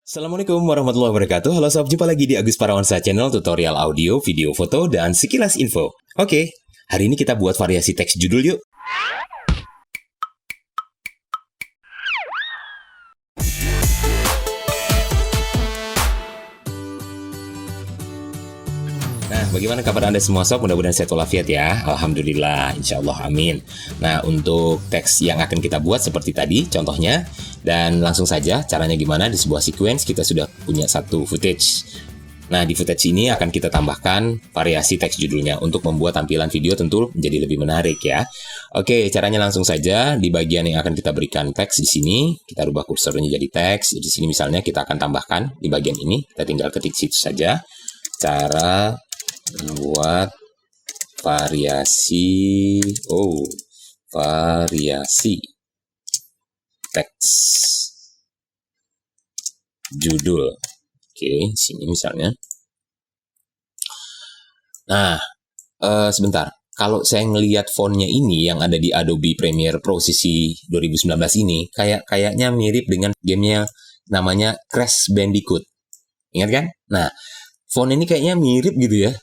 Assalamualaikum warahmatullahi wabarakatuh. Halo sob, jumpa lagi di Agus Parawansa Channel tutorial audio, video, foto, dan sekilas info. Oke, hari ini kita buat variasi teks judul yuk. Nah, bagaimana kabar Anda semua sob? Mudah-mudahan sehat walafiat ya. Alhamdulillah, insya Allah, amin. Nah, untuk teks yang akan kita buat seperti tadi, contohnya. Dan langsung saja, caranya gimana? Di sebuah sequence kita sudah punya satu footage. Nah, di footage ini akan kita tambahkan variasi teks judulnya untuk membuat tampilan video tentu menjadi lebih menarik ya. Oke, caranya langsung saja. Di bagian yang akan kita berikan teks di sini, kita rubah kursornya jadi teks. Di sini misalnya kita akan tambahkan di bagian ini, kita tinggal ketik situ saja. Cara membuat variasi teks judul. Oke, sini misalnya. Nah, sebentar. Kalau saya ngelihat fontnya ini yang ada di Adobe Premiere Pro sisi 2019 ini, kayaknya mirip dengan gamenya namanya Crash Bandicoot. Ingat kan? Nah, font ini kayaknya mirip gitu ya.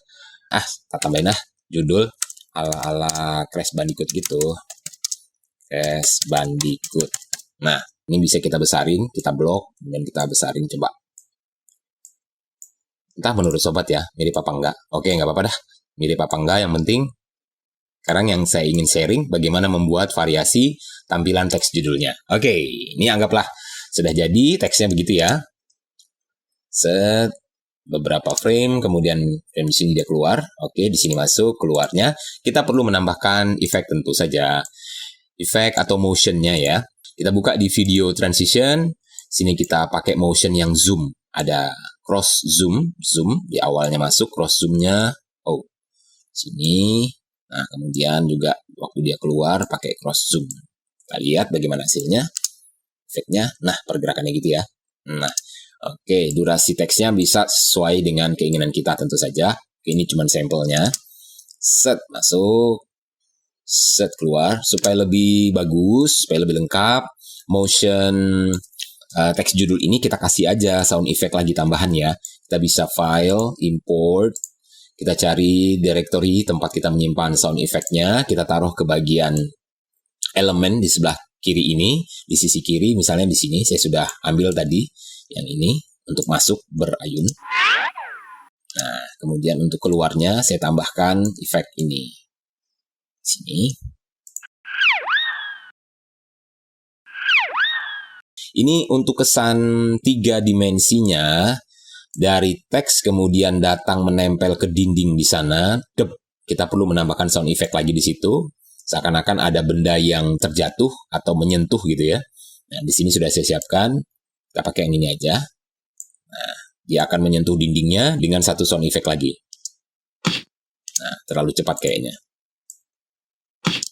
Tak tambahin judul ala-ala Crash Bandicoot gitu. Crash Bandicoot. Nah, ini bisa kita besarin, kita blok, dan kita besarin coba. Entah menurut sobat ya, mirip apa enggak. Oke, nggak apa-apa dah. Mirip apa enggak, yang penting sekarang yang saya ingin sharing bagaimana membuat variasi tampilan teks judulnya. Oke, ini anggaplah sudah jadi teksnya begitu ya. Set. Beberapa frame, kemudian frame di sini dia keluar. Oke, di sini masuk, keluarnya. Kita perlu menambahkan efek tentu saja. Efek atau motionnya ya. Kita buka di video transition. Sini kita pakai motion yang zoom. Ada cross zoom di awalnya masuk, cross zoomnya. Sini. Nah, kemudian juga waktu dia keluar pakai cross zoom. Kita lihat bagaimana hasilnya. Efeknya. Nah, pergerakannya gitu ya. Nah, oke, durasi teksnya bisa sesuai dengan keinginan kita tentu saja. Ini cuma sampelnya. Set masuk, set keluar. Supaya lebih bagus, supaya lebih lengkap, motion teks judul ini kita kasih aja sound effect lagi tambahan ya. Kita bisa file, import, kita cari directory tempat kita menyimpan sound effect-nya. Kita taruh ke bagian elemen di sebelah kiri ini, di sisi kiri misalnya di sini saya sudah ambil tadi yang ini untuk masuk berayun. Nah, kemudian untuk keluarnya saya tambahkan efek ini. Sini. Ini untuk kesan 3 dimensinya dari teks kemudian datang menempel ke dinding di sana. Kita perlu menambahkan sound effect lagi di situ. Seakan-akan ada benda yang terjatuh atau menyentuh gitu ya. Nah, di sini sudah saya siapkan. Kita pakai yang ini aja. Nah, dia akan menyentuh dindingnya dengan satu sound effect lagi. Nah, terlalu cepat kayaknya.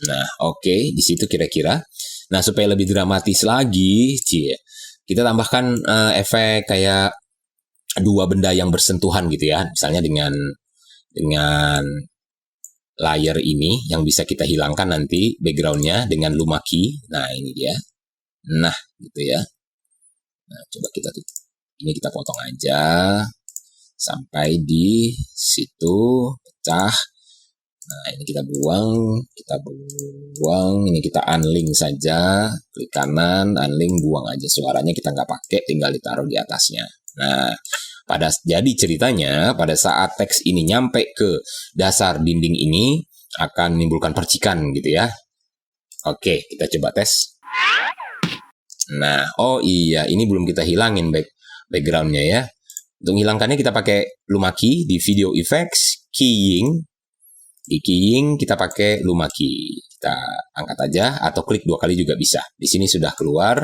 Nah, oke, di situ kira-kira. Nah, supaya lebih dramatis lagi, kita tambahkan efek kayak dua benda yang bersentuhan gitu ya. Misalnya dengan layer ini yang bisa kita hilangkan nanti background-nya dengan luma key. Nah, ini dia. Nah, gitu ya. Nah, coba ini kita potong aja sampai di situ pecah. Nah, ini kita buang, ini kita unlink saja, klik kanan, unlink, buang aja suaranya kita nggak pakai, tinggal ditaruh di atasnya. Nah, jadi ceritanya pada saat teks ini nyampe ke dasar dinding ini akan menimbulkan percikan gitu ya. Oke, kita coba tes. Nah, iya, ini belum kita hilangin background-nya ya. Untuk menghilangkannya kita pakai luma key di video effects, keying. Di keying kita pakai luma key. Kita angkat aja atau klik 2 kali juga bisa. Di sini sudah keluar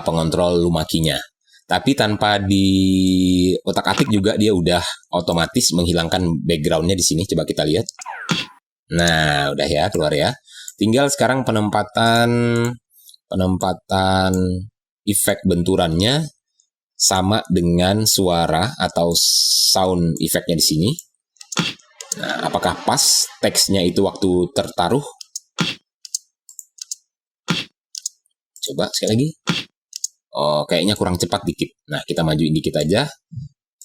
pengontrol luma key-nya. Tapi tanpa di otak-atik juga dia udah otomatis menghilangkan background-nya di sini. Coba kita lihat. Nah, udah ya, keluar ya. Tinggal sekarang penempatan efek benturannya sama dengan suara atau sound efeknya di sini. Nah, apakah pas teksnya itu waktu tertaruh? Coba sekali lagi. Oh, kayaknya kurang cepat dikit. Nah, kita majuin dikit aja.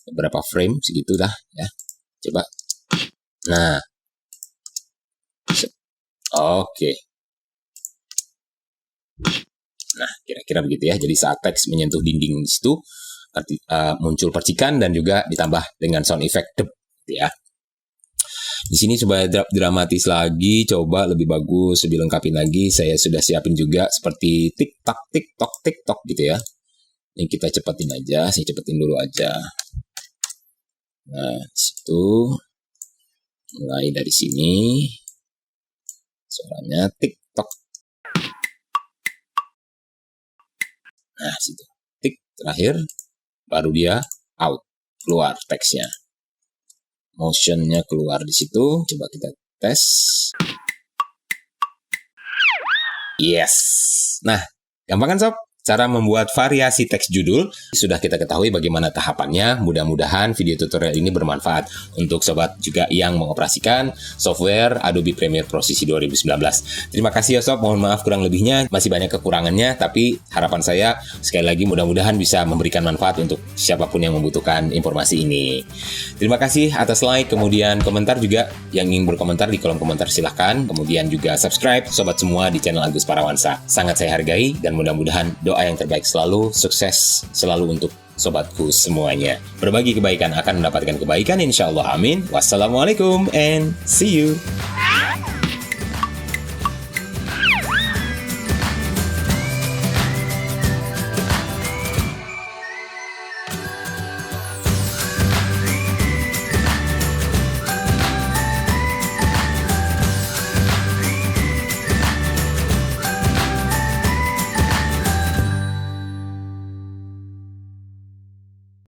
Beberapa frame segitu dah ya. Coba. Nah. Oke. Nah, kira-kira begitu ya. Jadi saat teks menyentuh dinding di situ muncul percikan dan juga ditambah dengan sound effect gitu ya. Di sini coba dramatis lagi, coba lebih bagus, lebih lengkapin lagi. Saya sudah siapin juga seperti tik tok gitu ya. Ini kita cepetin aja, saya cepetin dulu aja. Nah, situ mulai dari sini suaranya tik tok. Nah, situ tik terakhir baru dia out, keluar teksnya. Motionnya keluar di situ. Coba kita tes. Yes. Nah, gampang kan sob? Cara membuat variasi teks judul sudah kita ketahui bagaimana tahapannya. Mudah-mudahan video tutorial ini bermanfaat untuk sobat juga yang mengoperasikan software Adobe Premiere Pro CC 2019. Terima kasih ya sob, mohon maaf kurang lebihnya, masih banyak kekurangannya, tapi harapan saya sekali lagi mudah-mudahan bisa memberikan manfaat untuk siapapun yang membutuhkan informasi ini. Terima kasih atas like, kemudian komentar juga. Yang ingin berkomentar di kolom komentar silahkan. Kemudian juga subscribe sobat semua di channel Agus Parawansa. Sangat saya hargai dan mudah-mudahan doa yang terbaik selalu, sukses selalu untuk sobatku semuanya. Berbagi kebaikan akan mendapatkan kebaikan, insya Allah, amin. Wassalamualaikum and see you.